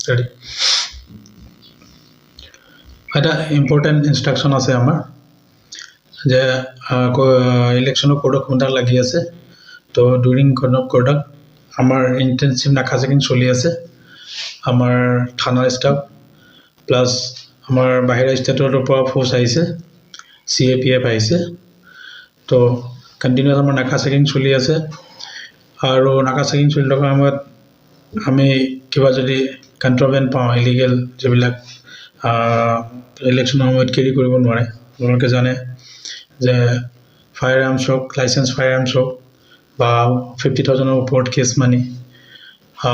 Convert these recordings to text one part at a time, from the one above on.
study. এটা important instruction আছে আমাৰ যে ইলেকশ্যনৰ কোড অফ কণ্ডাক্ট লাগি আছে তো ডিউৰিং কোড অফ কণ্ডাক্ট আমাৰ ইণ্টেনচিভ নাকা চেকিং চলি আছে আমাৰ থানাৰ ষ্টাফ প্লাছ আমাৰ বাহিৰা ষ্টেটৰ পৰা ফ'ৰ্চ আহিছে CAPF আহিছে তো কণ্টিনিউৱাছ আমাৰ নাকা চেকিং চলি আছে আৰু নাকা চেকিং চলি থকাৰ সময়ত আমি কিবা যদি কণ্ট্ৰভেণ্ট পাওঁ ইলিগেল যিবিলাক ইলেকশ্যনৰ সময়ত কেৰি কৰিব নোৱাৰে আপোনালোকে জানে যে ফায়াৰ আৰ্মছ হওক লাইচেঞ্চ ফায়াৰ আৰ্মছ হওক বা 50,000 ওপৰত কেছ মানি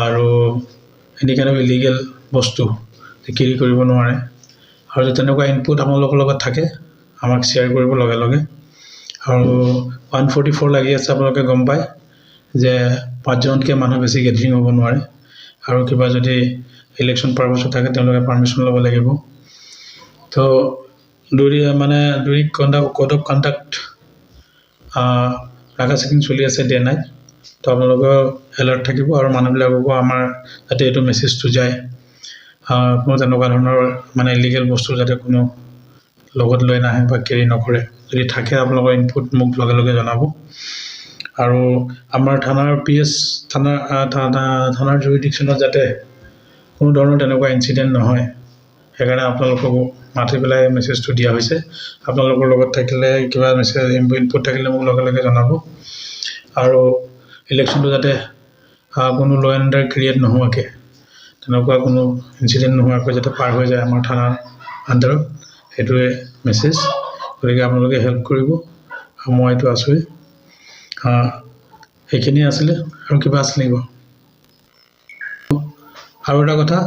আৰু এনি কাইণ্ড অফ ইলিগেল বস্তু কেৰি কৰিব নোৱাৰে আৰু যদি তেনেকুৱা ইনপুট আপোনালোকৰ লগত থাকে আমাক শ্বেয়াৰ কৰিব লগে লগে আৰু 144 লাগি আছে আপোনালোকে গম পায় যে 5জনতকৈ মানুহ বেছি গেডাৰিং হ'ব নোৱাৰে আৰু কিবা যদি ইলেকশ্যন পাৰপাছত থাকে তেওঁলোকে পাৰ্মিশ্যন ল'ব লাগিব তো কোড অফ কণ্ডাক্ট নাকা চেকিং চলি আছে ডে নাইট তো আপোনালোকৰ এলাৰ্ট থাকিব আৰু মানুহবিলাককো আমাৰ যাতে এইটো মেছেজটো যায় কোনো তেনেকুৱা ধৰণৰ ইলিগেল বস্তু যাতে কোনো লগত লৈ নাহে বা কেৰি নকৰে যদি থাকে আপোনালোকৰ ইনপুট মোক লগে লগে জনাব আৰু আমাৰ থানাৰ PS থানাৰ জুৰিডিকশ্যনত যাতে কোনো ধৰণৰ তেনেকুৱা ইনচিডেণ্ট নহয় সেইকাৰণে আপোনালোককো মাতি পেলাই মেছেজটো দিয়া হৈছে আপোনালোকৰ লগত থাকিলে কিবা মেছেজ ইনপুট থাকিলে মোক লগে লগে জনাব আৰু ইলেকশ্যনটো যাতে কোনো ল' এণ্ড অৰ্ডাৰ ক্ৰিয়েট নোহোৱাকৈ তেনেকুৱা কোনো ইনচিডেণ্ট নোহোৱাকৈ যাতে পাৰ হৈ যায় আমাৰ থানাৰ আণ্ডাৰত সেইটোৱে মেছেজ গতিকে আপোনালোকে হেল্প কৰিব আৰু মইতো আছোঁৱেই সেইখিনিয়ে আছিলে আৰু কিবা আছিল নেকি আৰু এটা কথা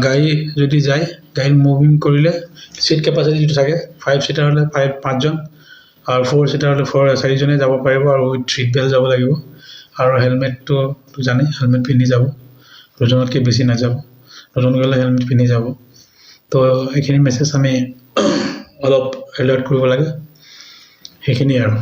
গাড়ী যদি যায় গাড়ী মুভিং কৰিলে ছিট কেপাচিটি যিটো থাকে 5 ছিটাৰ হ'লে 5জন আৰু 4 ছিটাৰ হ'লে 4জনে যাব পাৰিব আৰু উইথ ছিট বেল্ট যাব লাগিব আৰু হেলমেটটো জানেই হেলমেট পিন্ধি যাব দুজনতকৈ বেছি নাযাব দুজন গ'লে হেলমেট পিন্ধি যাব তো এইখিনি মেছেজ আমি অলপ এলাৰ্ট কৰিব লাগে সেইখিনিয়ে আৰু